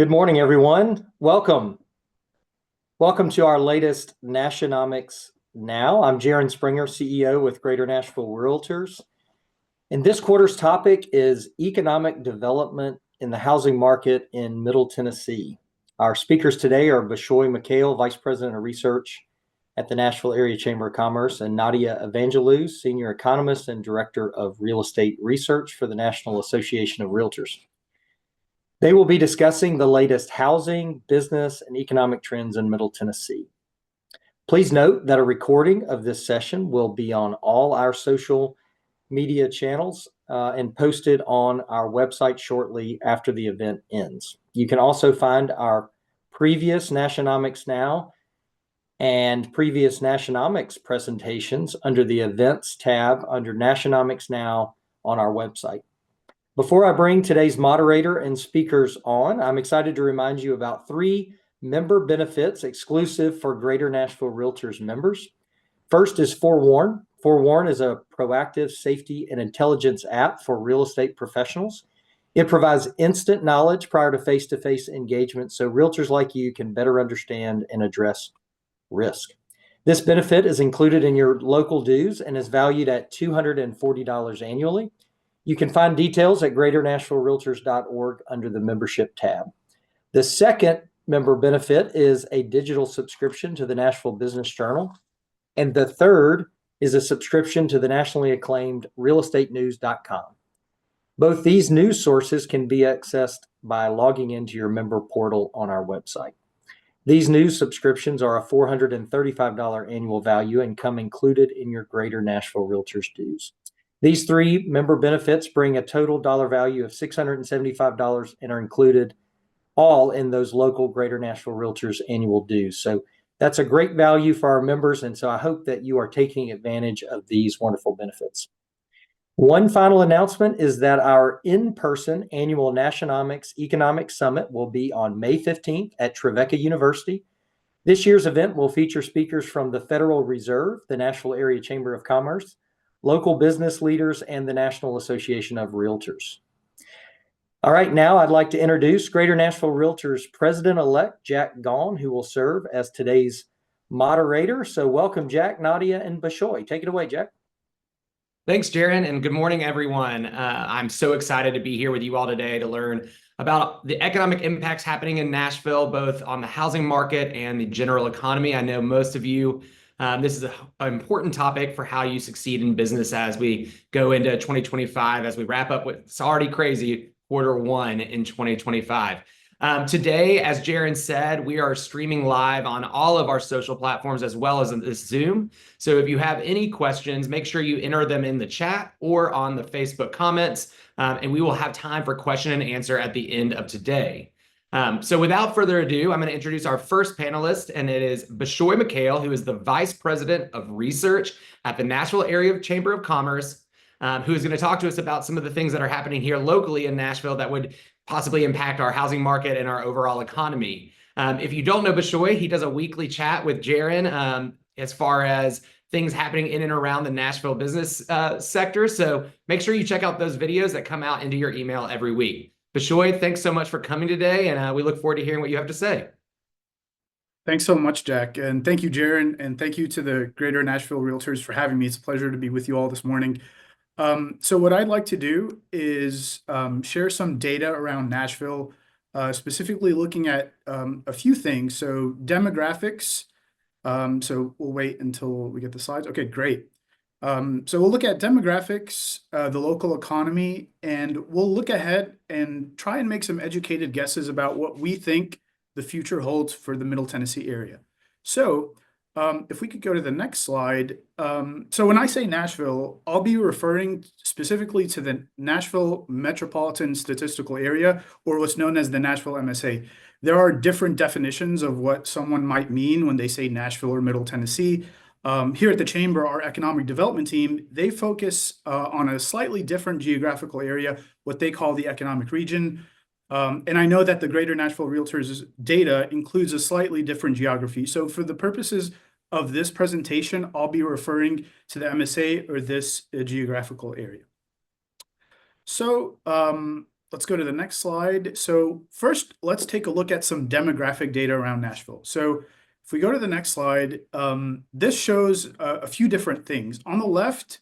Good morning, everyone. Welcome. Welcome to our latest Nashonomics Now. I'm Jaron Springer, CEO with Greater Nashville Realtors. And this quarter's topic is economic development in the housing market in Middle Tennessee. Our speakers today are Bishoy Mikhail, Vice President of Research at the Nashville Area Chamber of Commerce, and Nadia Evangelou, Senior Economist and Director of Real Estate Research for the National Association of REALTORS. They will be discussing the latest housing, business, and economic trends in Middle Tennessee. Please note that a recording of this session will be on all our social media channels and posted on our website shortly after the event ends. You can also find our previous Nashonomics Now and previous Nashonomics presentations under the Events tab under Nashonomics Now on our website. Before I bring today's moderator and speakers on, I'm excited to remind you about 3 member benefits exclusive for Greater Nashville Realtors members. First is Forewarn. Forewarn is a proactive safety and intelligence app for real estate professionals. It provides instant knowledge prior to face-to-face engagement so realtors like you can better understand and address risk. This benefit is included in your local dues and is valued at $240 annually. You can find details at greaternashvillerealtors.org under the membership tab. The second member benefit is a digital subscription to the Nashville Business Journal. And the third is a subscription to the nationally acclaimed realestatenews.com. Both these news sources can be accessed by logging into your member portal on our website. These news subscriptions are a $435 annual value and come included in your Greater Nashville Realtors dues. These 3 member benefits bring a total dollar value of $675 and are included all in those local Greater Nashville Realtors annual dues. So that's a great value for our members, and so I hope that you are taking advantage of these wonderful benefits. One final announcement is that our in-person annual Nashonomics Economic Summit will be on May 15th at Trevecca University. This year's event will feature speakers from the Federal Reserve, the Nashville Area Chamber of Commerce, local business leaders, and the National Association of REALTORS. All right, now I'd like to introduce Greater Nashville Realtors President-Elect Jack Gaughan, who will serve as today's moderator. So welcome, Jack, Nadia, and Bishoy. Take it away, Jack. Thanks, Jaron, and good morning, everyone. I'm so excited to be here with you all today to learn about the economic impacts happening in Nashville, both on the housing market and the general economy. I know most of you, this is an important topic for how you succeed in business as we go into 2025, as we wrap up with it's already crazy Q1 in 2025. Today, as Jaron said, we are streaming live on all of our social platforms as well as in this Zoom. So if you have any questions, make sure you enter them in the chat or on the Facebook comments, and we will have time for question and answer at the end of today. So without further ado, I'm going to introduce our first panelist, and it is Bishoy Mikhail, who is the Vice President of Research at the Nashville Area Chamber of Commerce, who is going to talk to us about some of the things that are happening here locally in Nashville that would possibly impact our housing market and our overall economy. If you don't know Bishoy, he does a weekly chat with Jaron as far as things happening in and around the Nashville business sector. So make sure you check out those videos that come out into your email every week. Bishoy, thanks so much for coming today, and we look forward to hearing what you have to say. Thanks so much, Jack. And thank you, Jaron, and thank you to the Greater Nashville Realtors for having me. It's a pleasure to be with you all this morning. So what I'd like to do is share some data around Nashville, specifically looking at a few things. So demographics. So we'll wait until we get the slides. Okay, great. So we'll look at demographics, the local economy, and we'll look ahead and try and make some educated guesses about what we think the future holds for the Middle Tennessee area. So if we could go to the next slide. So when I say Nashville, I'll be referring specifically to the Nashville Metropolitan Statistical Area, or what's known as the Nashville MSA. There are different definitions of what someone might mean when they say Nashville or Middle Tennessee. Here at the Chamber, our economic development team, they focus on a slightly different geographical area, what they call the economic region. And I know that the Greater Nashville Realtors data includes a slightly different geography. So for the purposes of this presentation, I'll be referring to the MSA or this geographical area. So let's go to the next slide. So first, let's take a look at some demographic data around Nashville. So if we go to the next slide, this shows a few different things. On the left,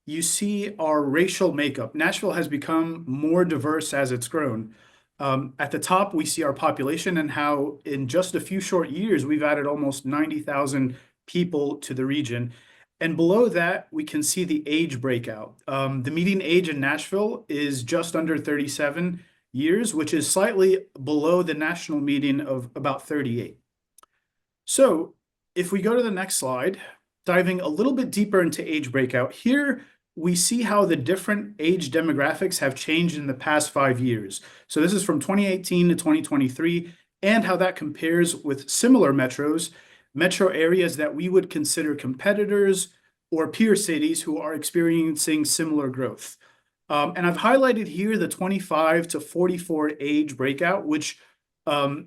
you see our racial makeup. Nashville has become more diverse as it's grown. At the top, we see our population and how in just a few short years, we've added almost 90,000 people to the region. And below that, we can see the age breakout. The median age in Nashville is just under 37 years, which is slightly below the national median of about 38. So if we go to the next slide, diving a little bit deeper into age breakout, here we see how the different age demographics have changed in the past 5 years. So this is from 2018 to 2023, and how that compares with similar metros, metro areas that we would consider competitors or peer cities who are experiencing similar growth. And I've highlighted here the 25 to 44 age breakout, which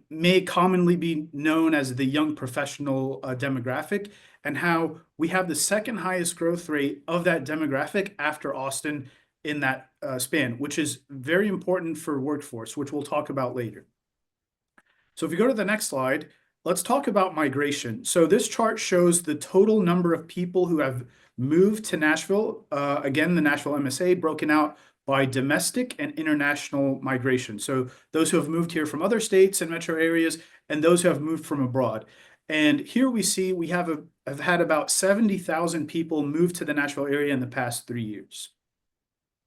may commonly be known as the young professional demographic, and how we have the second highest growth rate of that demographic after Austin in that span, which is very important for workforce, which we'll talk about later. So if you go to the next slide, let's talk about migration. So this chart shows the total number of people who have moved to Nashville. Again, the Nashville MSA broken out by domestic and international migration. So those who have moved here from other states and metro areas, and those who have moved from abroad. And here we see we have had about 70,000 people move to the Nashville area in the past 3 years.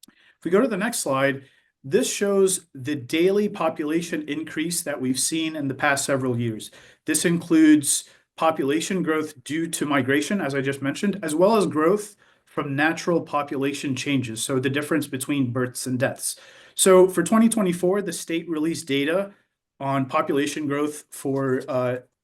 If we go to the next slide, this shows the daily population increase that we've seen in the past several years. This includes population growth due to migration, as I just mentioned, as well as growth from natural population changes, so the difference between births and deaths. So for 2024, the state released data on population growth for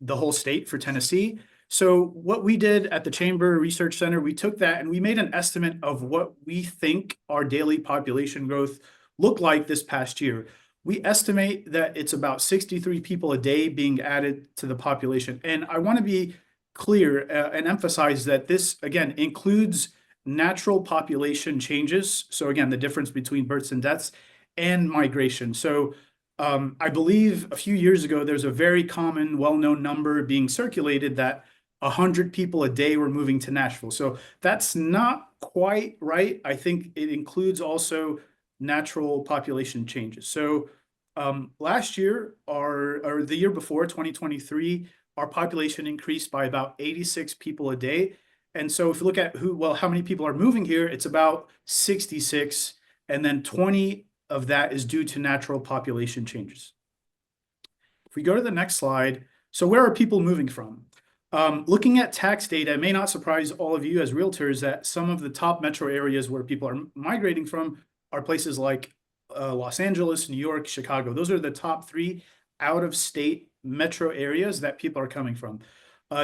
the whole state for Tennessee. So what we did at the Chamber Research Center, we took that and we made an estimate of what we think our daily population growth looked like this past year. We estimate that it's about 63 people a day being added to the population. And I want to be clear and emphasize that this, again, includes natural population changes. So again, the difference between births and deaths and migration. So I believe a few years ago, there's a very common, well-known number being circulated that 100 people a day were moving to Nashville. So that's not quite right. I think it includes also natural population changes. So last year, or the year before, 2023, our population increased by about 86 people a day. And so if you look at how many people are moving here, it's about 66, and then 20 of that is due to natural population changes. If we go to the next slide, so where are people moving from? Looking at tax data, it may not surprise all of you as realtors that some of the top metro areas where people are migrating from are places like Los Angeles, New York, Chicago. Those are the top 3 out-of-state metro areas that people are coming from.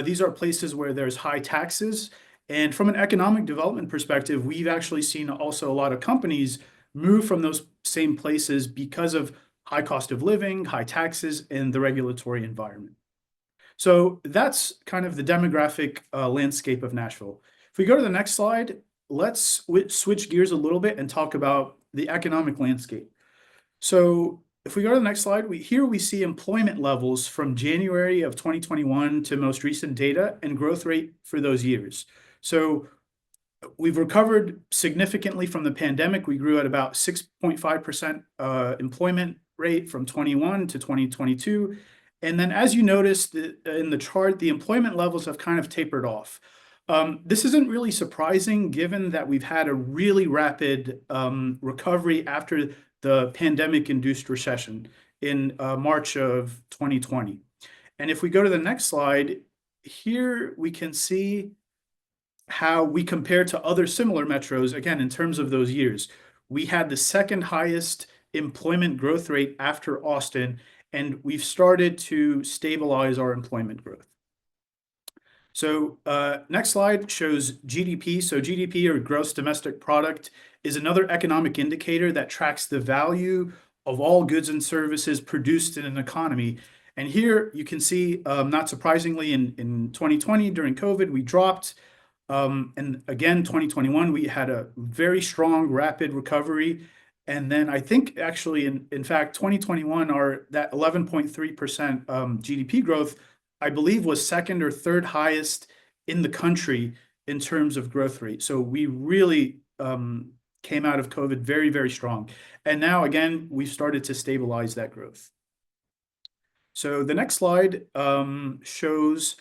These are places where there's high taxes. And from an economic development perspective, we've actually seen also a lot of companies move from those same places because of high cost of living, high taxes, and the regulatory environment. So that's kind of the demographic landscape of Nashville. If we go to the next slide, let's switch gears a little bit and talk about the economic landscape. So if we go to the next slide, here we see employment levels from January of 2021 to most recent data and growth rate for those years. So we've recovered significantly from the pandemic. We grew at about 6.5% employment rate from 21 to 2022. And then as you noticed in the chart, the employment levels have kind of tapered off. This isn't really surprising given that we've had a really rapid recovery after the pandemic-induced recession in March of 2020. And if we go to the next slide, here we can see how we compare to other similar metros, again, in terms of those years. We had the second highest employment growth rate after Austin, and we've started to stabilize our employment growth. So next slide shows GDP. So GDP, or gross domestic product, is another economic indicator that tracks the value of all goods and services produced in an economy. And here you can see, not surprisingly, in 2020 during COVID, we dropped. And again, 2021, we had a very strong, rapid recovery. And then I think actually, in fact, 2021, that 11.3% GDP growth, I believe, was second or third highest in the country in terms of growth rate. So we really came out of COVID very, very strong. And now, again, we've started to stabilize that growth. So the next slide shows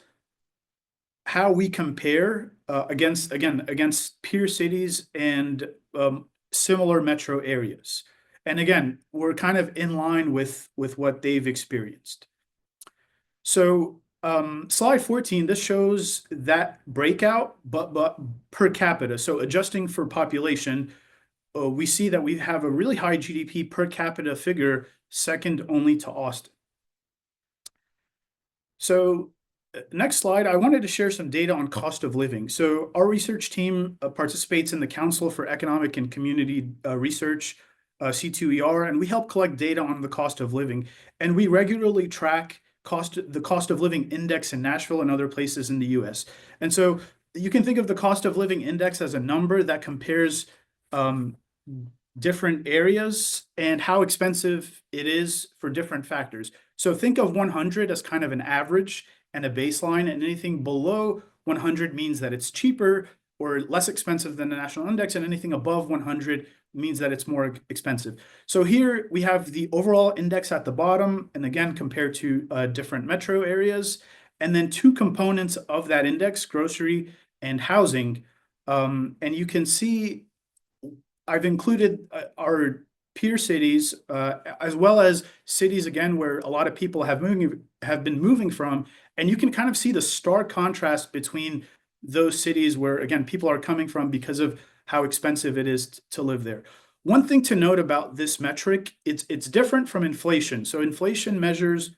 how we compare against peer cities and similar metro areas. And again, we're kind of in line with what they've experienced. So slide 14, this shows that breakout, but per capita. So adjusting for population, we see that we have a really high GDP per capita figure, second only to Austin. So next slide, I wanted to share some data on cost of living. So our research team participates in the Council for Economic and Community Research, C2ER, and we help collect data on the cost of living. And we regularly track the cost of living index in Nashville and other places in the US. And so you can think of the cost of living index as a number that compares different areas and how expensive it is for different factors. So think of 100 as kind of an average and a baseline, and anything below 100 means that it's cheaper or less expensive than the national index, and anything above 100 means that it's more expensive. So here we have the overall index at the bottom, and again, compared to different metro areas, and then two components of that index, grocery and housing. And you can see I've included our peer cities, as well as cities, again, where a lot of people have been moving from. And you can kind of see the stark contrast between those cities where, again, people are coming from because of how expensive it is to live there. One thing to note about this metric, it's different from inflation. So inflation measures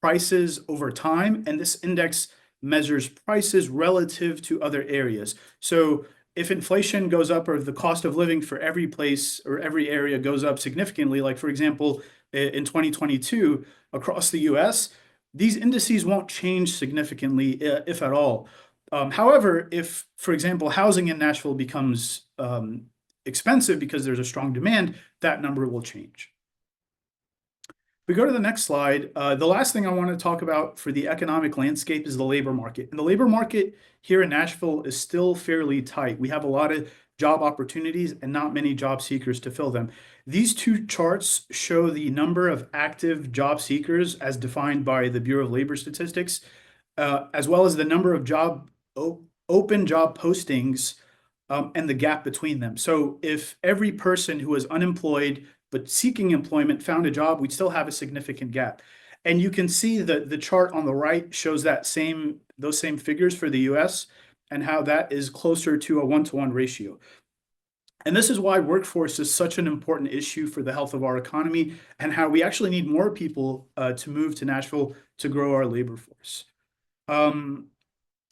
prices over time, and this index measures prices relative to other areas. So if inflation goes up, or the cost of living for every place or every area goes up significantly, like for example, in 2022 across the US, these indices won't change significantly, if at all. However, if, for example, housing in Nashville becomes expensive because there's a strong demand, that number will change. We go to the next slide. The last thing I want to talk about for the economic landscape is the labor market. And the labor market here in Nashville is still fairly tight. We have a lot of job opportunities and not many job seekers to fill them. These two charts show the number of active job seekers as defined by the Bureau of Labor Statistics, as well as the number of open job postings and the gap between them. So if every person who is unemployed but seeking employment found a job, we'd still have a significant gap. And you can see that the chart on the right shows those same figures for the US and how that is closer to a 1-to-1 ratio. And this is why workforce is such an important issue for the health of our economy, and how we actually need more people to move to Nashville to grow our labor force.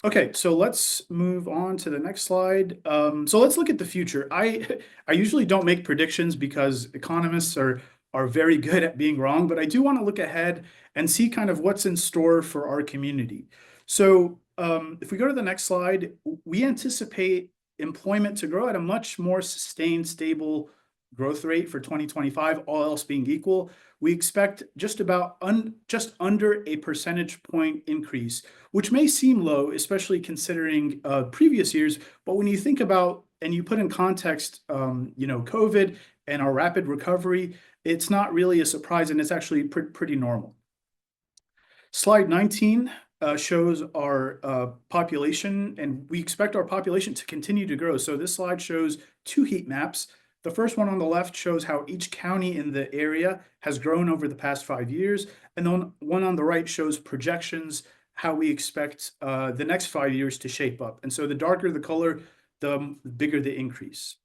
Okay, so let's move on to the next slide. So let's look at the future. I usually don't make predictions because economists are very good at being wrong, but I do want to look ahead and see kind of what's in store for our community. So if we go to the next slide, we anticipate employment to grow at a much more sustained, stable growth rate for 2025, all else being equal. We expect just under a percentage point increase, which may seem low, especially considering previous years. But when you think about and you put in context, COVID and our rapid recovery, it's not really a surprise, and it's actually pretty normal. Slide 19 shows our population, and we expect our population to continue to grow. So this slide shows two heat maps. The first one on the left shows how each county in the area has grown over the past 5 years. And the one on the right shows projections, how we expect the next 5 years to shape up. And so the darker the color, the bigger the increase.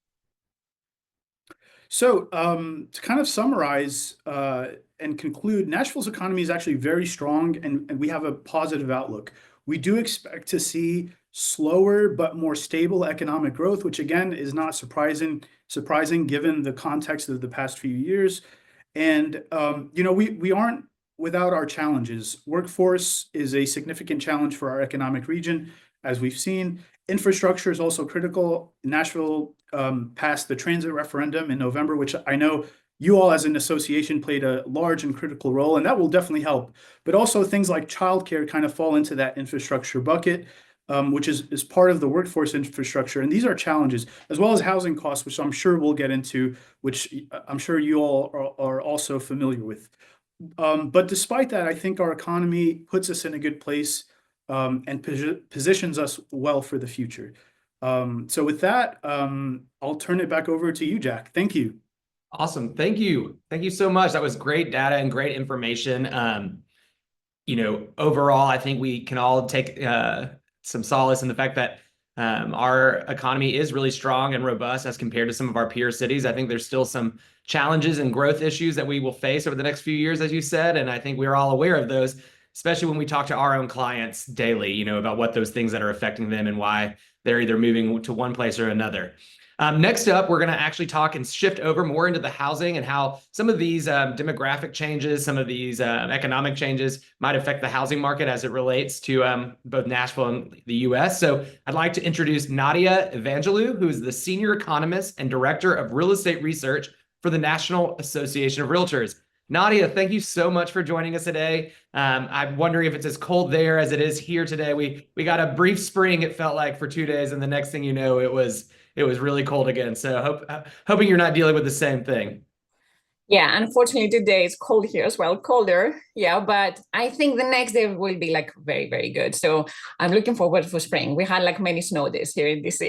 So to kind of summarize and conclude, Nashville's economy is actually very strong, and we have a positive outlook. We do expect to see slower but more stable economic growth, which again is not surprising given the context of the past few years. And we aren't without our challenges. Workforce is a significant challenge for our economic region, as we've seen. Infrastructure is also critical. Nashville passed the transit referendum in November, which I know you all as an association played a large and critical role, and that will definitely help. But also things like childcare kind of fall into that infrastructure bucket, which is part of the workforce infrastructure. And these are challenges, as well as housing costs, which I'm sure we'll get into, which I'm sure you all are also familiar with. But despite that, I think our economy puts us in a good place and positions us well for the future. So with that, I'll turn it back over to you, Jack. Thank you. Awesome. Thank you. Thank you so much. That was great data and great information. Overall, I think we can all take some solace in the fact that our economy is really strong and robust as compared to some of our peer cities. I think there's still some challenges and growth issues that we will face over the next few years, as you said, and I think we're all aware of those, especially when we talk to our own clients daily, about what those things that are affecting them and why they're either moving to one place or another. Next up, we're going to actually talk and shift over more into the housing and how some of these demographic changes, some of these economic changes might affect the housing market as it relates to both Nashville and the U.S. So I'd like to introduce Nadia Evangelou, who is the Senior Economist and Director of Real Estate Research for the National Association of REALTORS. Nadia, thank you so much for joining us today. I'm wondering if it's as cold there as it is here today. We got a brief spring, it felt like, for 2 days, and the next thing you know, it was really cold again. So hoping you're not dealing with the same thing. Yeah, unfortunately today it's cold here as well, colder. Yeah, but I think the next day will be like very, very good. So I'm looking forward for spring. We had like many snow days here in DC.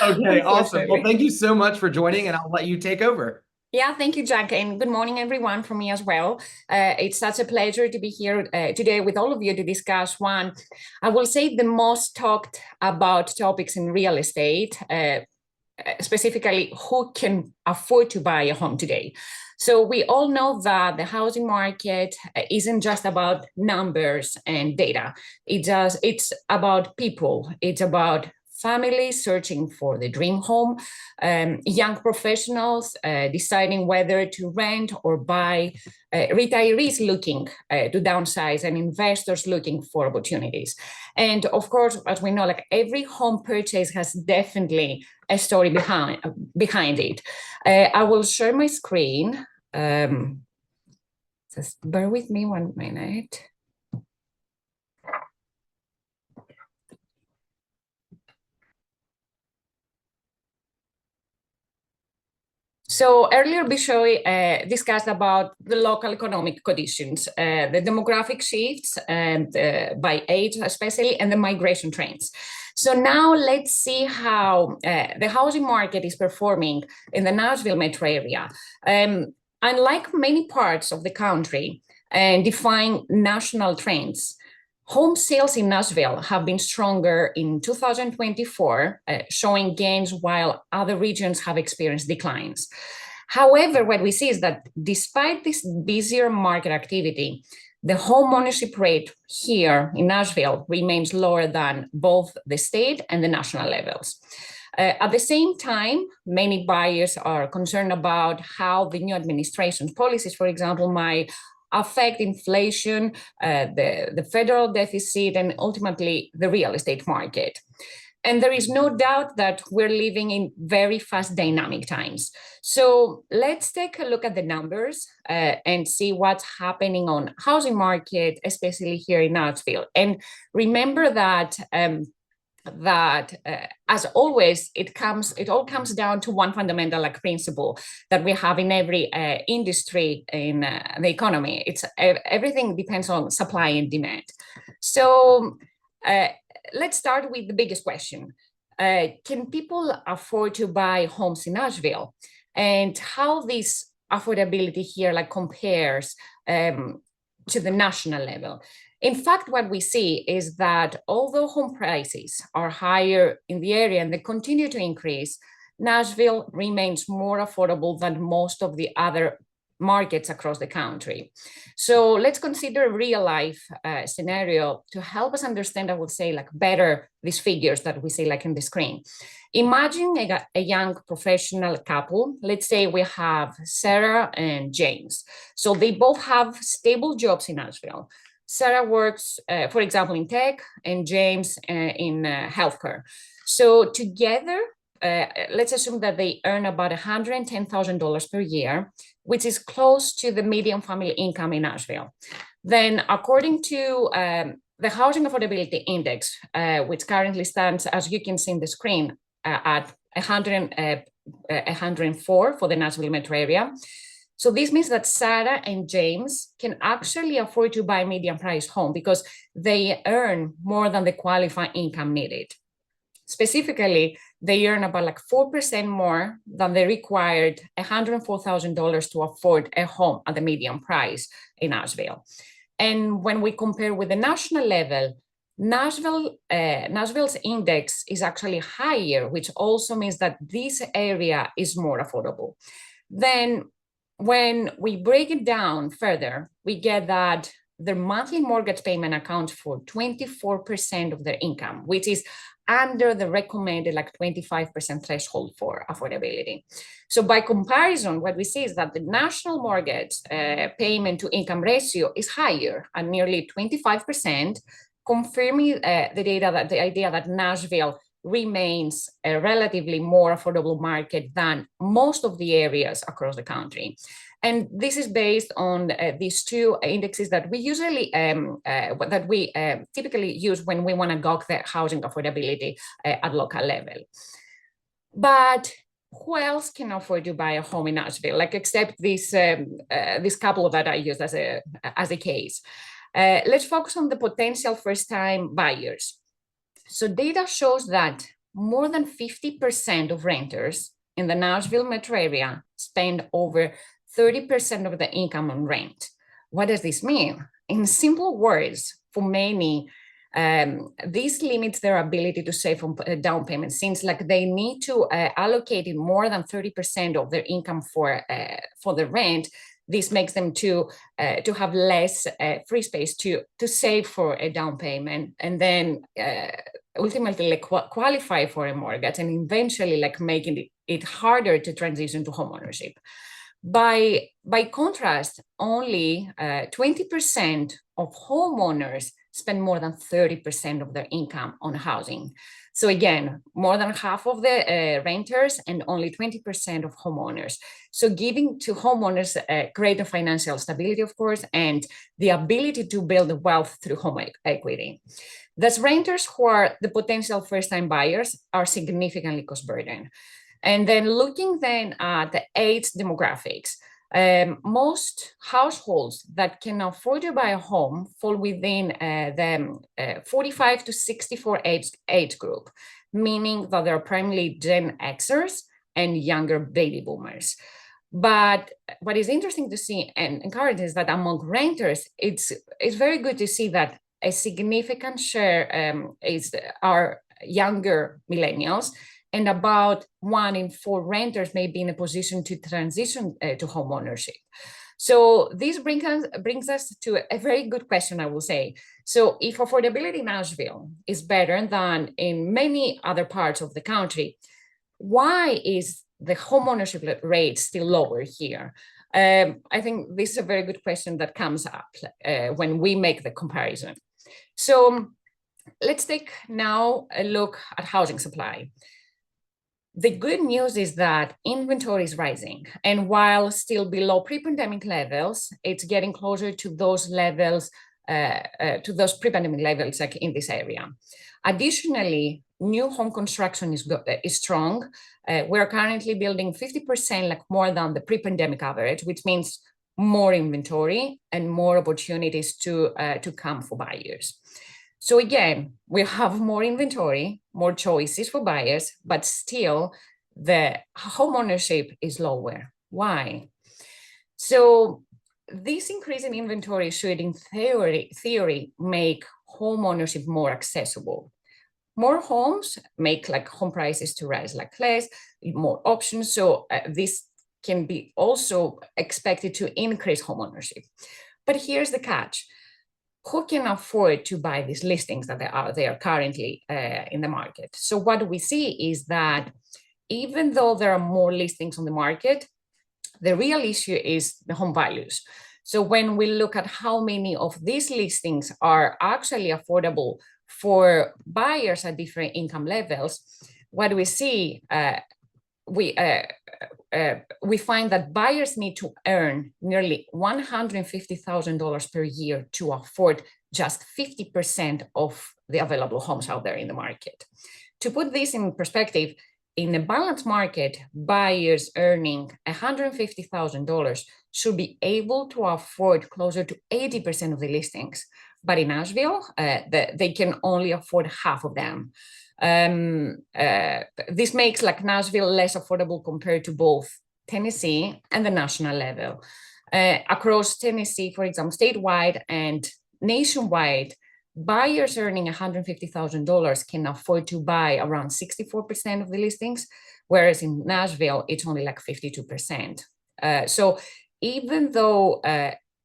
Okay, awesome. Well, thank you so much for joining, and I'll let you take over. Yeah, thank you, Jack, and good morning, everyone, from me as well. It's such a pleasure to be here today with all of you to discuss one, I will say, the most talked about topics in real estate, specifically who can afford to buy a home today. So we all know that the housing market isn't just about numbers and data. It's about people. It's about families searching for the dream home, young professionals deciding whether to rent or buy, retirees looking to downsize, and investors looking for opportunities. And of course, as we know, like every home purchase has definitely a story behind it. I will share my screen. Just bear with me 1 minute. So earlier, Bishoy discussed about the local economic conditions, the demographic shifts, and by age especially, and the migration trends. So now let's see how the housing market is performing in the Nashville metro area. Unlike many parts of the country, and defying national trends, home sales in Nashville have been stronger in 2024, showing gains while other regions have experienced declines. However, what we see is that despite this busier market activity, the home ownership rate here in Nashville remains lower than both the state and the national levels. At the same time, many buyers are concerned about how the new administration's policies, for example, might affect inflation, the federal deficit, and ultimately the real estate market. And there is no doubt that we're living in very fast dynamic times. So let's take a look at the numbers and see what's happening on housing market, especially here in Nashville. And remember that as always, it all comes down to one fundamental principle that we have in every industry in the economy. It's everything depends on supply and demand. So let's start with the biggest question. Can people afford to buy homes in Nashville? And how this affordability here compares to the national level? In fact, what we see is that although home prices are higher in the area and they continue to increase, Nashville remains more affordable than most of the other markets across the country. So let's consider a real life scenario to help us understand, I would say, better these figures that we see in the screen. Imagine a young professional couple. Let's say we have Sarah and James. So they both have stable jobs in Nashville. Sarah works, for example, in tech, and James in healthcare. So together, let's assume that they earn about $110,000 per year, which is close to the median family income in Nashville. Then, according to the Housing Affordability Index, which currently stands, as you can see on the screen, at 104 for the Nashville metro area. So this means that Sarah and James can actually afford to buy a median price home because they earn more than the qualifying income needed. Specifically, they earn about like 4% more than the required $104,000 to afford a home at the median price in Nashville. And when we compare with the national level, Nashville's index is actually higher, which also means that this area is more affordable. Then when we break it down further, we get that their monthly mortgage payment accounts for 24% of their income, which is under the recommended like 25% threshold for affordability. So by comparison, what we see is that the national mortgage payment to income ratio is higher at nearly 25%, confirming the idea that Nashville remains a relatively more affordable market than most of the areas across the country. And this is based on these two indexes that we usually typically use when we want to gauge the housing affordability at local level. But who else can afford to buy a home in Nashville, like except this couple that I used as a case? Let's focus on the potential first-time buyers. So data shows that more than 50% of renters in the Nashville metro area spend over 30% of the income on rent. What does this mean? In simple words, for many, this limits their ability to save on down payment, since like they need to allocate more than 30% of their income for the rent. This makes them to have less free space to save for a down payment, and then ultimately like qualify for a mortgage, and eventually like making it harder to transition to homeownership. By contrast, only 20% of homeowners spend more than 30% of their income on housing. So again, more than half of the renters and only 20% of homeowners. So giving to homeowners greater financial stability, of course, and the ability to build wealth through home equity. Thus, renters who are the potential first-time buyers are significantly cost burdened. And then looking then at the age demographics, most households that can afford to buy a home fall within the 45 to 64 age group, meaning that they're primarily Gen Xers and younger baby boomers. But what is interesting to see and encouraging is that among renters, it's very good to see that a significant share are younger millennials, and about 1 in 4 renters may be in a position to transition to home ownership. So this brings us to a very good question, I will say. So if affordability in Nashville is better than in many other parts of the country, why is the home ownership rate still lower here? I think this is a very good question that comes up when we make the comparison. So let's take now a look at housing supply. The good news is that inventory is rising, and while still below pre-pandemic levels, it's getting closer to those levels, pre-pandemic levels like in this area. Additionally, new home construction is strong. We're currently building 50% like more than the pre-pandemic average, which means more inventory and more opportunities to come for buyers. So again, we have more inventory, more choices for buyers, but still the home ownership is lower. Why? So this increase in inventory should, in theory, make home ownership more accessible. More homes make like home prices to rise like less, more options. So this can be also expected to increase home ownership. But here's the catch. Who can afford to buy these listings that they are currently in the market? So what we see is that even though there are more listings on the market, the real issue is the home values. So when we look at how many of these listings are actually affordable for buyers at different income levels, what we see, we find that buyers need to earn nearly $150,000 per year to afford just 50% of the available homes out there in the market. To put this in perspective, in a balanced market, buyers earning $150,000 should be able to afford closer to 80% of the listings. But in Nashville, they can only afford half of them. This makes like Nashville less affordable compared to both Tennessee and the national level. Across Tennessee, for example, statewide and nationwide, buyers earning $150,000 can afford to buy around 64% of the listings, whereas in Nashville, it's only like 52%. So even though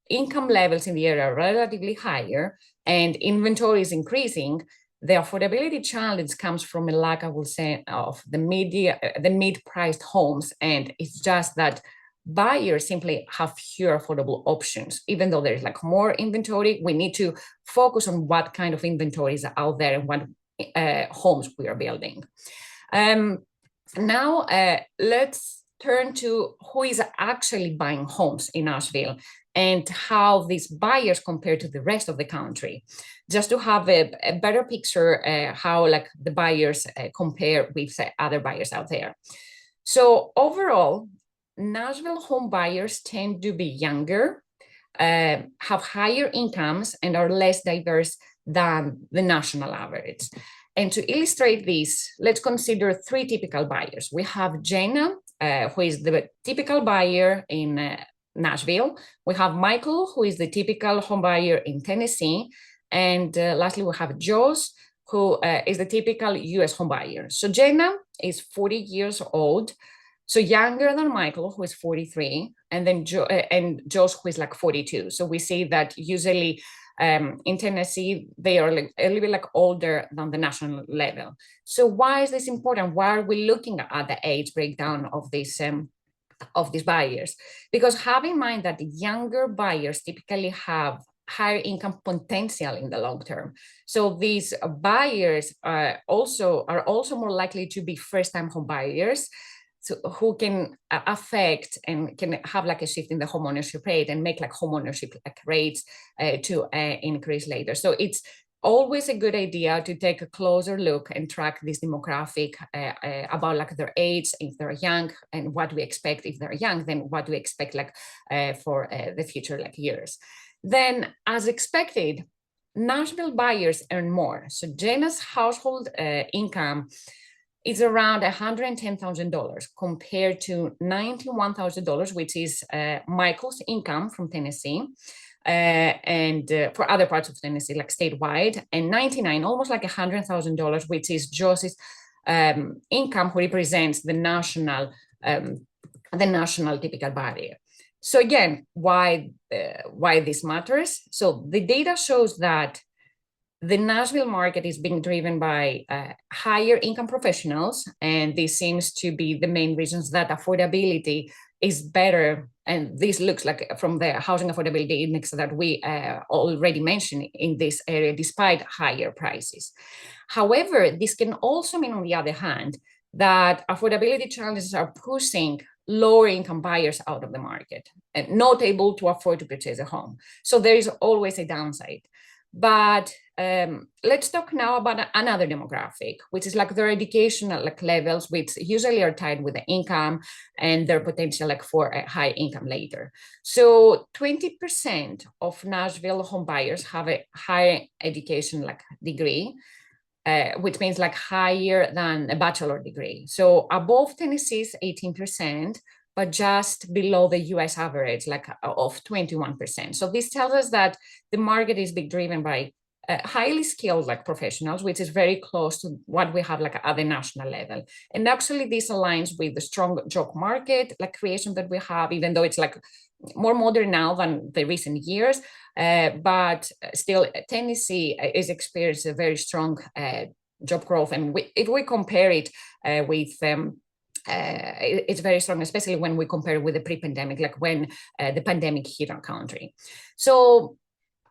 income levels in the area are relatively higher and inventory is increasing, the affordability challenge comes from a lack, I will say, of the mid-priced homes. And it's just that buyers simply have fewer affordable options. Even though there's like more inventory, we need to focus on what kind of inventory is out there and what homes we are building. Now, let's turn to who is actually buying homes in Nashville and how these buyers compare to the rest of the country, just to have a better picture how like the buyers compare with other buyers out there. So overall, Nashville home buyers tend to be younger, have higher incomes, and are less diverse than the national average. And to illustrate this, let's consider three typical buyers. We have Jenna, who is the typical buyer in Nashville. We have Michael, who is the typical home buyer in Tennessee. And lastly, we have Josh, who is the typical US home buyer. So Jenna is 40 years old, so younger than Michael, who is 43, and then Josh, who is like 42. So we see that usually in Tennessee, they are like a little bit like older than the national level. So why is this important? Why are we looking at the age breakdown of these buyers? Because have in mind that the younger buyers typically have higher income potential in the long term. So these buyers are also more likely to be first-time home buyers, so who can affect and can have like a shift in the homeownership rate and make like homeownership like rates to increase later. So it's always a good idea to take a closer look and track this demographic about like their age, if they're young, and what we expect if they're young, then what we expect like for the future like years. Then, as expected, Nashville buyers earn more. So Jenna's household income is around $110,000 compared to $91,000, which is Michael's income from Tennessee, and for other parts of Tennessee, like statewide, and $99,000, almost like $100,000, which is Josh's income, who represents the national typical buyer. So again, why this matters? So the data shows that the Nashville market is being driven by higher income professionals, and this seems to be the main reasons that affordability is better. And this looks like from the housing affordability index that we already mentioned in this area, despite higher prices. However, this can also mean, on the other hand, that affordability challenges are pushing lower income buyers out of the market and not able to afford to purchase a home. So there is always a downside. But let's talk now about another demographic, which is like their educational like levels, which usually are tied with the income and their potential like for a high income later. So 20% of Nashville home buyers have a higher education like degree, which means like higher than a bachelor degree. So above Tennessee's 18%, but just below the US average, like of 21%. So this tells us that the market is being driven by highly skilled like professionals, which is very close to what we have like at the national level. And actually this aligns with the strong job market like creation that we have, even though it's like more modern now than the recent years, but still Tennessee is experiencing a very strong job growth. And if we compare it with it's very strong, especially when we compare with the pre-pandemic, like when the pandemic hit our country. So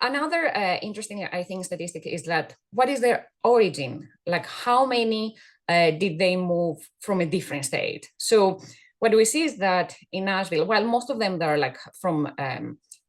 another interesting, I think, statistic is that what is their origin? Like how many did they move from a different state? So what we see is that in Nashville, well, most of them are like from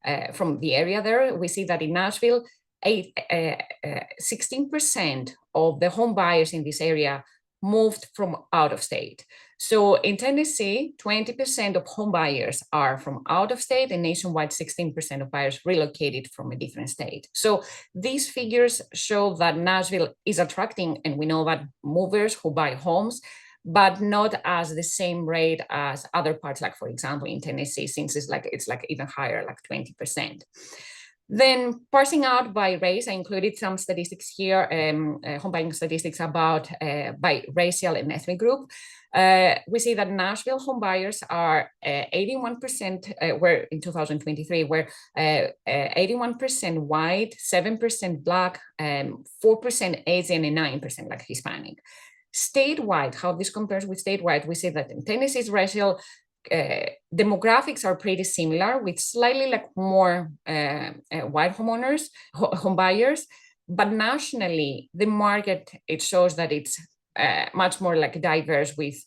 the area there. We see that in Nashville, 16% of the home buyers in this area moved from out of state. So in Tennessee, 20% of home buyers are from out of state, and nationwide, 16% of buyers relocated from a different state. So these figures show that Nashville is attracting, and we know that movers who buy homes, but not as the same rate as other parts, like for example, in Tennessee, since it's like even higher, like 20%. Then parsing out by race, I included some statistics here, home buying statistics about by racial and ethnic group. We see that Nashville home buyers are 81%, were in 2023, were 81% white, 7% Black, 4% Asian, and 9% like Hispanic. Statewide, how this compares with statewide, we see that in Tennessee's racial demographics are pretty similar, with slightly like more white homeowners, home buyers, but nationally, the market, it shows that it's much more like diverse, with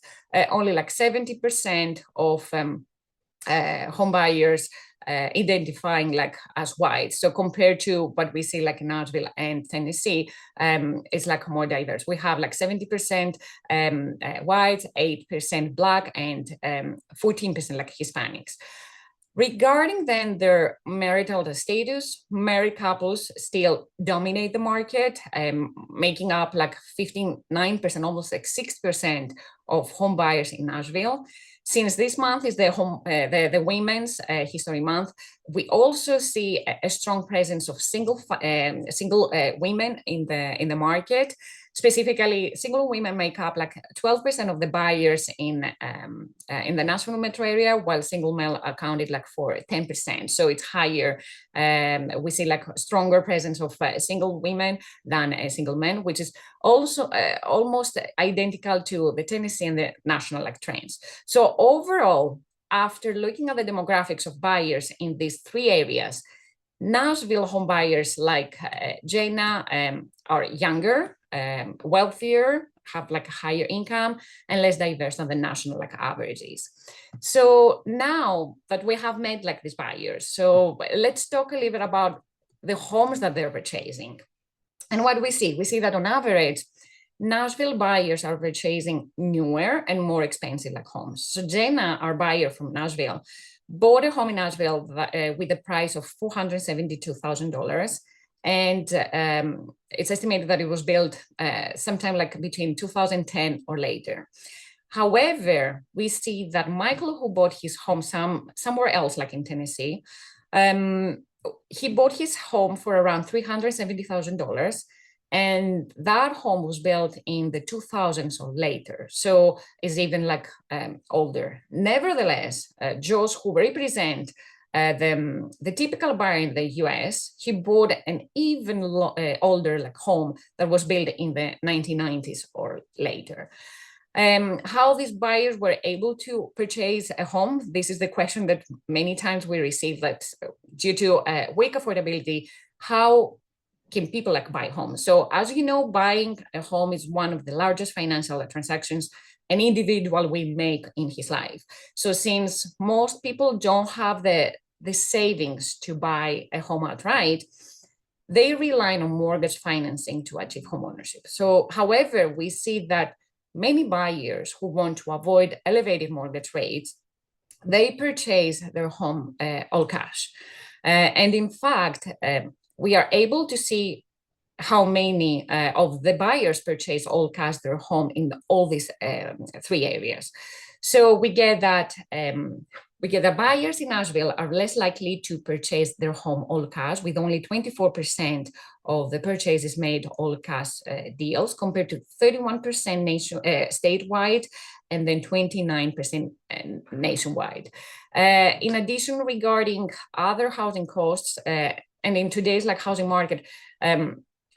only like 70% of home buyers identifying like as white. So compared to what we see like in Nashville and Tennessee, it's like more diverse. We have like 70% white, 8% Black, and 14% like Hispanics. Regarding then their marital status, married couples still dominate the market, making up like 59%, almost like 6% of home buyers in Nashville. Since this month is the Women's History Month, we also see a strong presence of single women in the market. Specifically, single women make up like 12% of the buyers in the Nashville metro area, while single male accounted like for 10%. So it's higher. We see like a stronger presence of single women than single men, which is also almost identical to the Tennessee and the national like trends. So overall, after looking at the demographics of buyers in these three areas, Nashville home buyers like Jana are younger, wealthier, have like a higher income, and less diverse than the national like averages. So now that we have made like these buyers, so let's talk a little bit about the homes that they're purchasing. And what we see that on average, Nashville buyers are purchasing newer and more expensive like homes. So Jana, our buyer from Nashville, bought a home in Nashville with a price of $472,000. And it's estimated that it was built sometime like between 2010 or later. However, we see that Michael, who bought his home somewhere else, like in Tennessee, he bought his home for around $370,000. And that home was built in the 2000s or later. So it's even like older. Nevertheless, Josh, who represent the typical buyer in the US, he bought an even older like home that was built in the 1990s or later. How these buyers were able to purchase a home, this is the question that many times we receive, that due to weak affordability, how can people like buy homes? So as you know, buying a home is one of the largest financial transactions an individual will make in his life. So since most people don't have the savings to buy a home outright, they rely on mortgage financing to achieve homeownership. So however, we see that many buyers who want to avoid elevated mortgage rates, they purchase their home all cash. And in fact, we are able to see how many of the buyers purchase all cash their home in all these three areas. So we get that buyers in Nashville are less likely to purchase their home all cash, with only 24% of the purchases made all cash deals, compared to 31% statewide, and then 29% nationwide. In addition, regarding other housing costs, and in today's like housing market,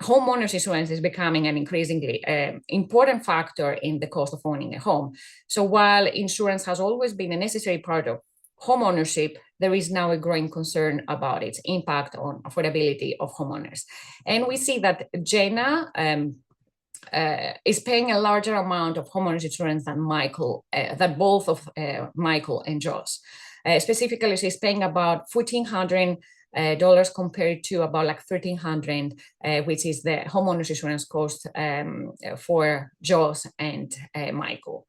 homeowners insurance is becoming an increasingly important factor in the cost of owning a home. So while insurance has always been a necessary part of homeownership, there is now a growing concern about its impact on affordability of homeowners. And we see that Jenna is paying a larger amount of homeowners insurance than both of Michael and Josh. Specifically, she's paying about $1,400 compared to about like $1,300, which is the homeowners insurance cost for Josh and Michael.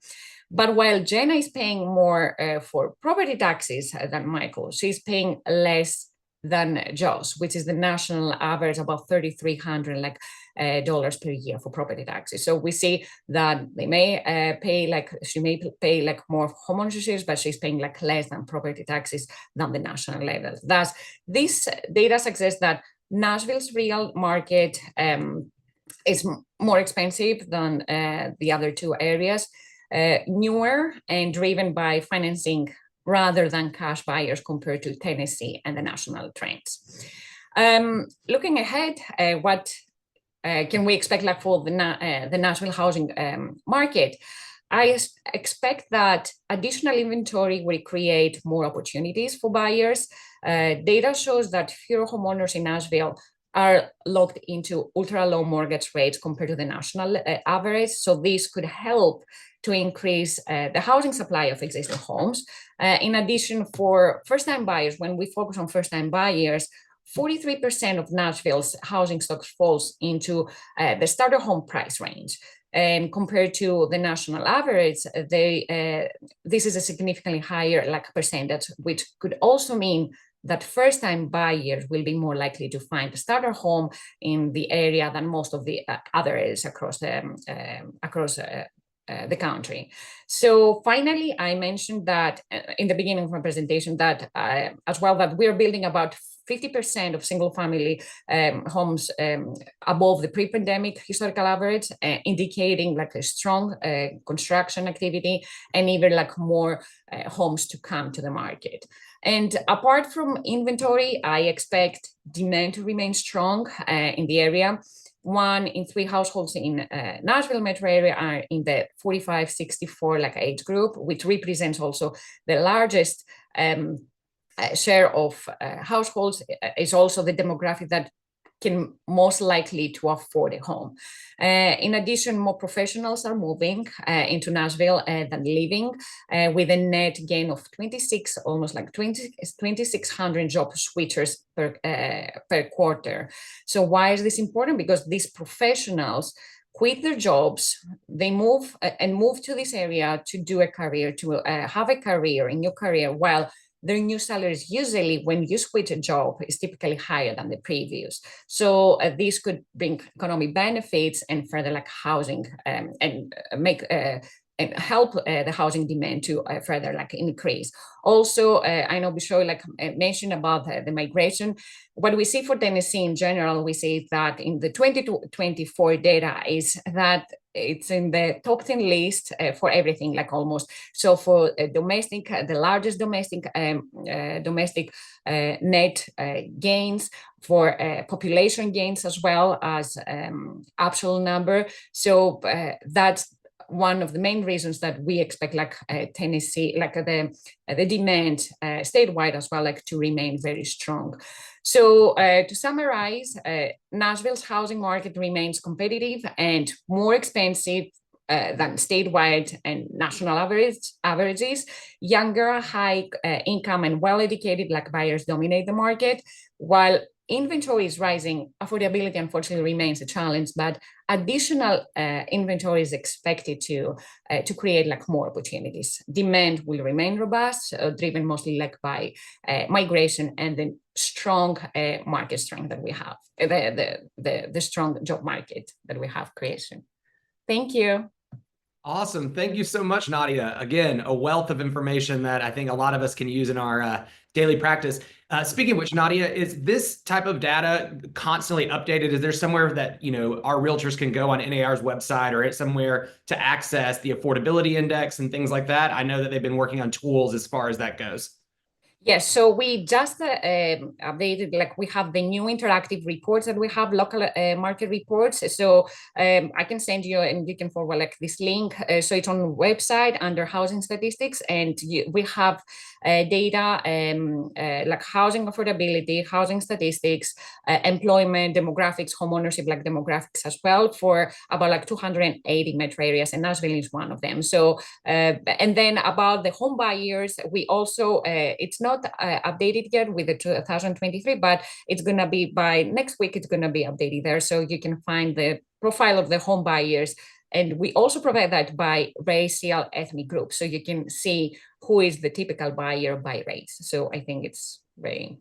But while Jenna is paying more for property taxes than Michael, she's paying less than Josh, which is the national average, about $3,300 dollars per year for property taxes. So we see that they may she may pay like more homeowners insurance, but she's paying like less than property taxes than the national level. Thus, this data suggests that Nashville's real market is more expensive than the other two areas, newer and driven by financing rather than cash buyers compared to Tennessee and the national trends. Looking ahead, what can we expect like for the Nashville housing market? I expect that additional inventory will create more opportunities for buyers. Data shows that fewer homeowners in Nashville are locked into ultra low mortgage rates compared to the national average. So this could help to increase the housing supply of existing homes. In addition, for first-time buyers, when we focus on first-time buyers, 43% of Nashville's housing stock falls into the starter home price range. And compared to the national average, this is a significantly higher percentage, which could also mean that first-time buyers will be more likely to find a starter home in the area than most of the other areas across the country. So finally, I mentioned that in the beginning of my presentation that as well that we're building about 50% of single-family homes above the pre-pandemic historical average, indicating like a strong construction activity and even like more homes to come to the market. And apart from inventory, I expect demand to remain strong in the area. 1 in 3 households in Nashville metro area are in the 45-64 age group, which represents also the largest share of households. Is also the demographic that can most likely to afford a home. In addition, more professionals are moving into Nashville than leaving, with a net gain of 2,600 job switchers per quarter. So why is this important? Because these professionals quit their jobs, they move to this area to do a career, to have a career, a new career, while their new salaries usually when you switch a job is typically higher than the previous. So this could bring economic benefits and further housing and make and help the housing demand to further increase. Also, I know Bishoy mentioned about the migration. What we see for Tennessee in general, we see that in the 2024 data is that it's in the top 10 list for everything, almost. So for domestic, the largest domestic net gains, for population gains as well as absolute number. So that's one of the main reasons that we expect Tennessee, the demand statewide as well, to remain very strong. So to summarize, Nashville's housing market remains competitive and more expensive than statewide and national averages. Younger, high income and well-educated buyers dominate the market, while inventory is rising. Affordability, unfortunately, remains a challenge, but additional inventory is expected to create more opportunities. Demand will remain robust, driven mostly by migration and the strong market strength that we have, the strong job market that we have creation. Thank you. Awesome. Thank you so much, Nadia. Again, a wealth of information that I think a lot of us can use in our daily practice. Speaking of which, Nadia, is this type of data constantly updated? Is there somewhere that our realtors can go on NAR's website or somewhere to access the affordability index and things like that? I know that they've been working on tools as far as that goes. Yes, so we just updated, like we have the new interactive reports that we have, local market reports. So I can send you and you can forward like this link. So it's on the website under housing statistics, and we have data like housing affordability, housing statistics, employment, demographics, homeownership, like demographics as well, for about like 280 metro areas, and Nashville is one of them. So and then about the home buyers, we also it's not updated yet with the 2023, but it's gonna be by next week. It's gonna be updated there, so you can find the profile of the home buyers. And we also provide that by racial ethnic group, so you can see who is the typical buyer by race. So I think it's very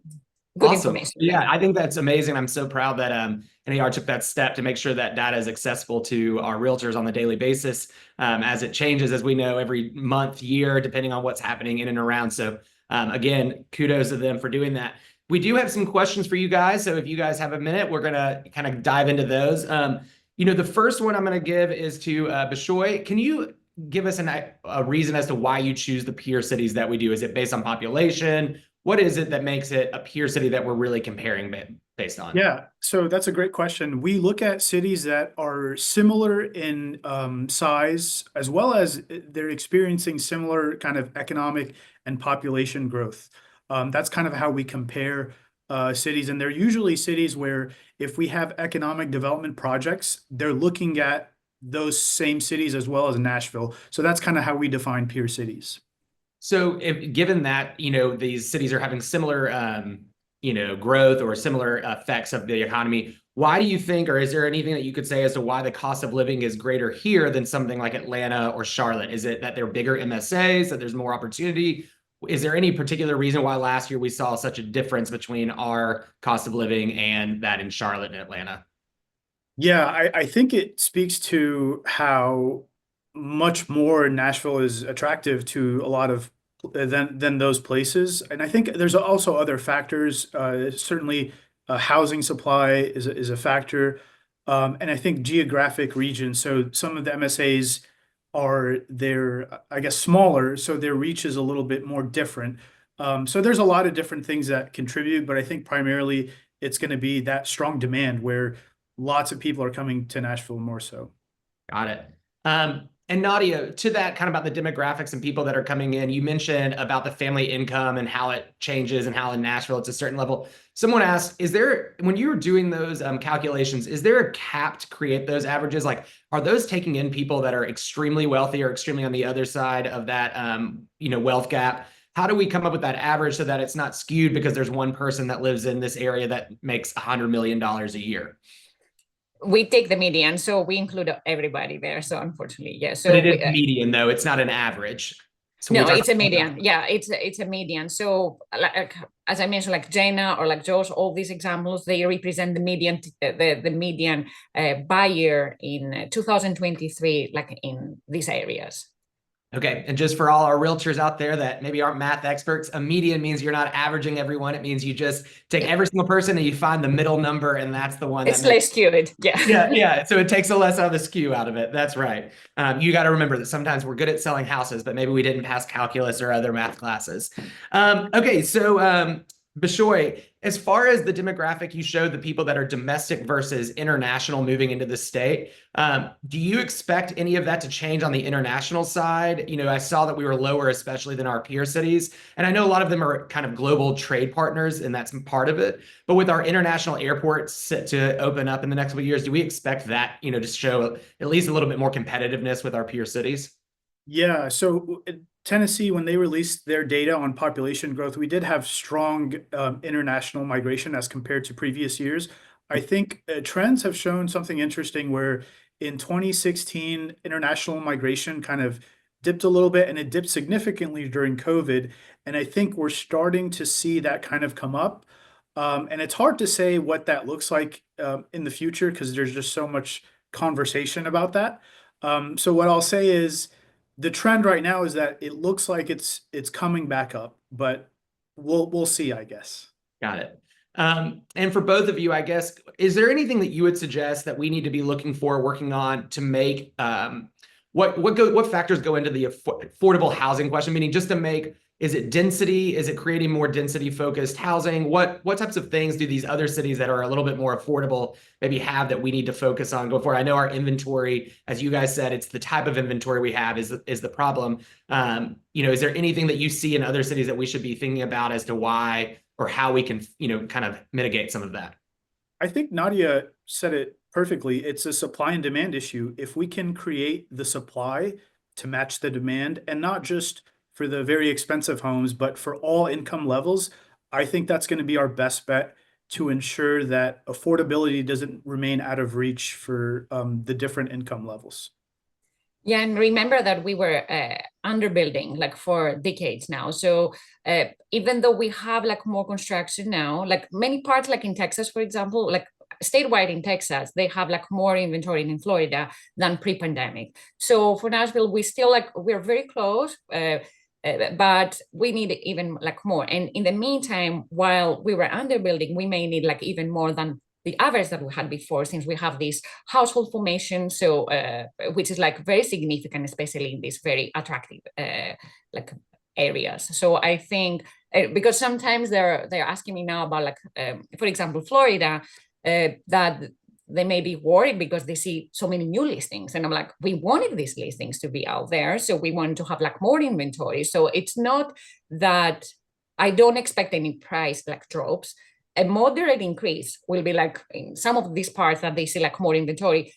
good information. Yeah, I think that's amazing. I'm so proud that NAR took that step to make sure that data is accessible to our realtors on the daily basis, as it changes, as we know, every month, year, depending on what's happening in and around. So again, kudos to them for doing that. We do have some questions for you guys. So if you guys have a minute, we're going to kind of dive into those. The first one I'm going to give is to Bishoy. Can you give us a reason as to why you choose the peer cities that we do? Is it based on population? What is it that makes it a peer city that we're really comparing based on? Yeah, so that's a great question. We look at cities that are similar in size, as well as they're experiencing similar kind of economic and population growth. That's kind of how we compare cities. And they're usually cities where if we have economic development projects, they're looking at those same cities as well as Nashville. So that's kind of how we define peer cities. So given that, these cities are having similar, growth or similar effects of the economy, why do you think, or is there anything that you could say as to why the cost of living is greater here than something like Atlanta or Charlotte? Is it that they're bigger MSAs, that there's more opportunity? Is there any particular reason why last year we saw such a difference between our cost of living and that in Charlotte and Atlanta? Yeah, I think it speaks to how much more Nashville is attractive to a lot of than those places. And I think there's also other factors. Certainly, housing supply is a factor, and I think geographic region. So some of the MSAs they're I guess smaller, so their reach is a little bit more different. So there's a lot of different things that contribute, but I think primarily it's going to be that strong demand where lots of people are coming to Nashville more so. Got it. And Nadia, to that kind of about the demographics and people that are coming in, you mentioned about the family income and how it changes and how in Nashville it's a certain level. Someone asked, when you were doing those calculations, is there a cap to create those averages? Like, are those taking in people that are extremely wealthy or extremely on the other side of that, wealth gap? How do we come up with that average so that it's not skewed because there's one person that lives in this area that makes $100 million a year? We take the median, so we include everybody there. So unfortunately, yeah. So but it is median, though. It's not an average. So no, it's a median. Yeah, it's a median. So like, as I mentioned, like Jenna or like Josh, all these examples, they represent the median, the median buyer in 2023, like in these areas. Okay, and just for all our realtors out there that maybe aren't math experts, a median means you're not averaging everyone. It means you just take every single person and you find the middle number, and that's the one. It's less skewed, yeah. Yeah. So it takes a less of the skew out of it. That's right. You got to remember that sometimes we're good at selling houses, but maybe we didn't pass calculus or other math classes. Okay, so Bishoy, as far as the demographic, you showed the people that are domestic versus international moving into the state. Do you expect any of that to change on the international side? I saw that we were lower, especially than our peer cities. And I know a lot of them are kind of global trade partners, and that's part of it. But with our international airports set to open up in the next couple of years, do we expect that, to show at least a little bit more competitiveness with our peer cities? Yeah, so Tennessee, when they released their data on population growth, we did have strong international migration as compared to previous years. I think trends have shown something interesting where in 2016, international migration kind of dipped a little bit, and it dipped significantly during COVID. And I think we're starting to see that kind of come up. And it's hard to say what that looks like in the future because there's just so much conversation about that. So what I'll say is, the trend right now is that it looks like it's coming back up, but we'll see, I guess. Got it. And for both of you, I guess, is there anything that you would suggest that we need to be working on to make what factors go into the affordable housing question? Meaning just to make Is it density? Is it creating more density-focused housing? What types of things do these other cities that are a little bit more affordable maybe have that we need to focus on going forward? I know our inventory, as you guys said, it's the type of inventory we have is the problem. Is there anything that you see in other cities that we should be thinking about as to why or how we can, kind of mitigate some of that? I think Nadia said it perfectly. It's a supply and demand issue. If we can create the supply to match the demand, and not just for the very expensive homes, but for all income levels, I think that's going to be our best bet to ensure that affordability doesn't remain out of reach for the different income levels. Yeah, and remember that we were underbuilding like for decades now. So even though we have like more construction now, like many parts, like in Texas, for example, like statewide in Texas, they have like more inventory in Florida than pre-pandemic. So for Nashville, we still like we're very close. But we need even like more. And in the meantime, while we were underbuilding, we may need like even more than the average that we had before, since we have this household formation, so which is like very significant, especially in these very attractive like areas. So I think because sometimes they're asking me now about like, for example, Florida, that they may be worried because they see so many new listings. And I'm like, we wanted these listings to be out there. So we want to have like more inventory. So it's not that I don't expect any price like drops. A moderate increase will be like in some of these parts that they see like more inventory,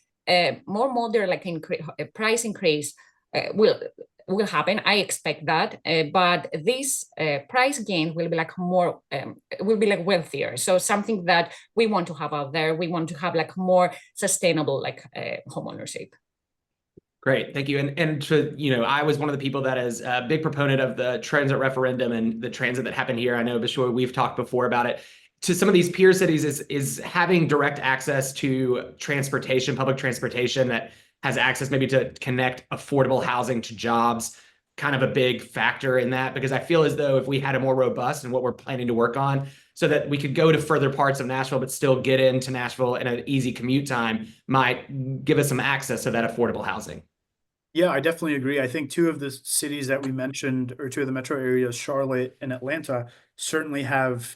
more moderate like price increase will happen. I expect that, but this price gain will be like more, will be like wealthier. So something that we want to have out there. We want to have like more sustainable like homeownership. Great, thank you. And to, I was one of the people that is a big proponent of the transit referendum and the transit that happened here. I know, Bishoy, we've talked before about it. To some of these peer cities is having direct access to transportation, public transportation that has access maybe to connect affordable housing to jobs, kind of a big factor in that, because I feel as though if we had a more robust and what we're planning to work on so that we could go to further parts of Nashville, but still get into Nashville in an easy commute time might give us some access to that affordable housing. Yeah, I definitely agree. I think two of the cities that we mentioned, or two of the metro areas, Charlotte and Atlanta, certainly have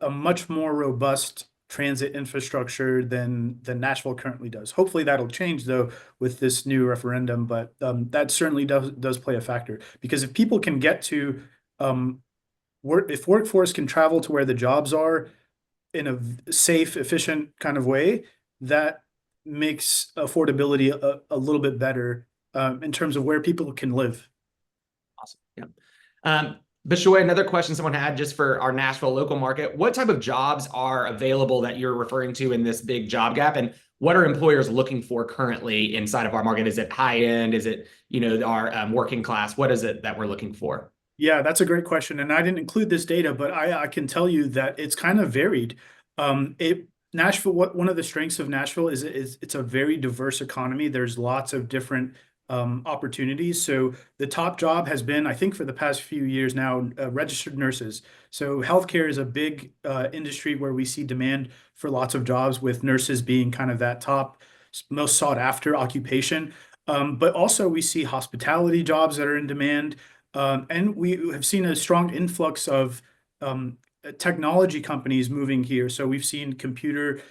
a much more robust transit infrastructure than Nashville currently does. Hopefully that'll change though with this new referendum, but that certainly does play a factor, because if people can get to if workforce can travel to where the jobs are in a safe, efficient kind of way, that makes affordability a little bit better in terms of where people can live. Awesome. Yeah. Bishoy, another question someone had just for our Nashville local market. What type of jobs are available that you're referring to in this big job gap? And what are employers looking for currently inside of our market? Is it high end? Is it, our working class? What is it that we're looking for? Yeah, that's a great question. And I didn't include this data, but I can tell you that it's kind of varied. Nashville, one of the strengths of Nashville is it's a very diverse economy. There's lots of different opportunities. So the top job has been, I think for the past few years now, registered nurses. So healthcare is a big industry where we see demand for lots of jobs, with nurses being kind of that top, most sought after occupation. But also we see hospitality jobs that are in demand. And we have seen a strong influx of technology companies moving here. So we've seen computer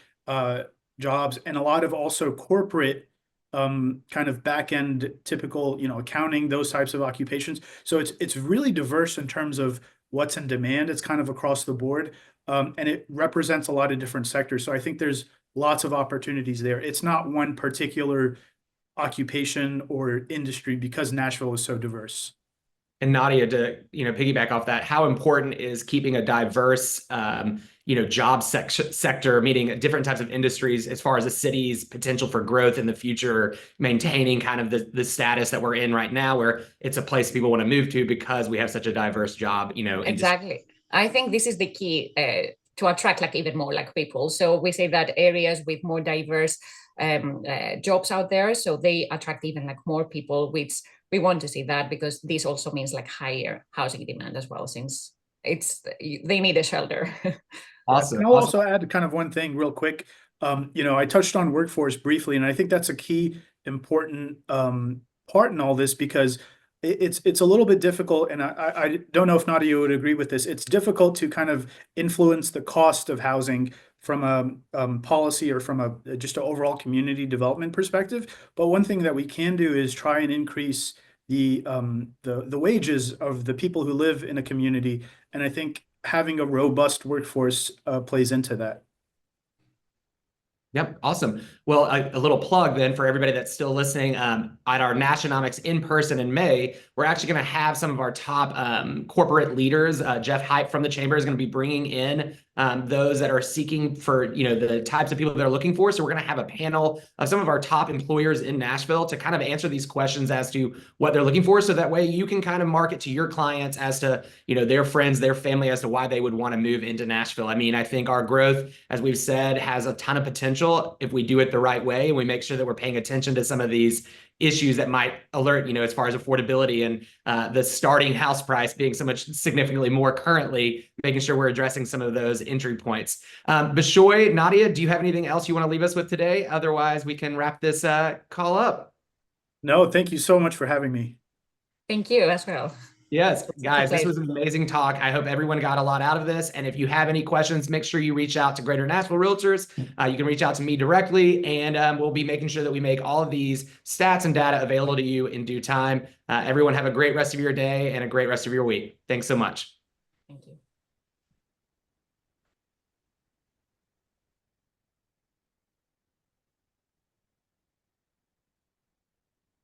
jobs and a lot of also corporate kind of back-end typical, accounting, those types of occupations. So it's really diverse in terms of what's in demand. It's kind of across the board, and it represents a lot of different sectors. So I think there's lots of opportunities there. It's not one particular occupation or industry, because Nashville is so diverse. And Nadia, to piggyback off that, how important is keeping a diverse job sector, meaning different types of industries, as far as the city's potential for growth in the future, maintaining kind of the status that we're in right now, where it's a place people want to move to because we have such a diverse job, Exactly. I think this is the key to attract like even more like people. So we say that areas with more diverse jobs out there, so they attract even like more people, which we want to see that, because this also means like higher housing demand as well, since they need a shelter. Awesome. And I'll also add kind of one thing real quick. I touched on workforce briefly, and I think that's a key important part in all this, because it's a little bit difficult, and I don't know if Nadia would agree with this. It's difficult to kind of influence the cost of housing from a policy or from a just an overall community development perspective. But one thing that we can do is try and increase the wages of the people who live in a community, and I think having a robust workforce plays into that. Yep, awesome. Well, a little plug then for everybody that's still listening. At our Nashonomics in person in May, we're actually going to have some of our top corporate leaders. Jeff Hype from the Chamber is going to be bringing in those that are seeking for the types of people they're looking for. So we're going to have a panel of some of our top employers in Nashville to kind of answer these questions as to what they're looking for. So that way you can kind of market to your clients as to their friends, their family, as to why they would want to move into Nashville. I mean, I think our growth, as we've said, has a ton of potential if we do it the right way and we make sure that we're paying attention to some of these issues that might alert, as far as affordability and the starting house price being so much significantly more currently, making sure we're addressing some of those entry points. Bishoy, Nadia, do you have anything else you want to leave us with today? Otherwise, we can wrap this call up. No, thank you so much for having me. Thank you as well. Yes, guys, this was an amazing talk. I hope everyone got a lot out of this. And if you have any questions, make sure you reach out to Greater Nashville Realtors. You can reach out to me directly, and we'll be making sure that we make all of these stats and data available to you in due time. Everyone have a great rest of your day and a great rest of your week. Thanks so much.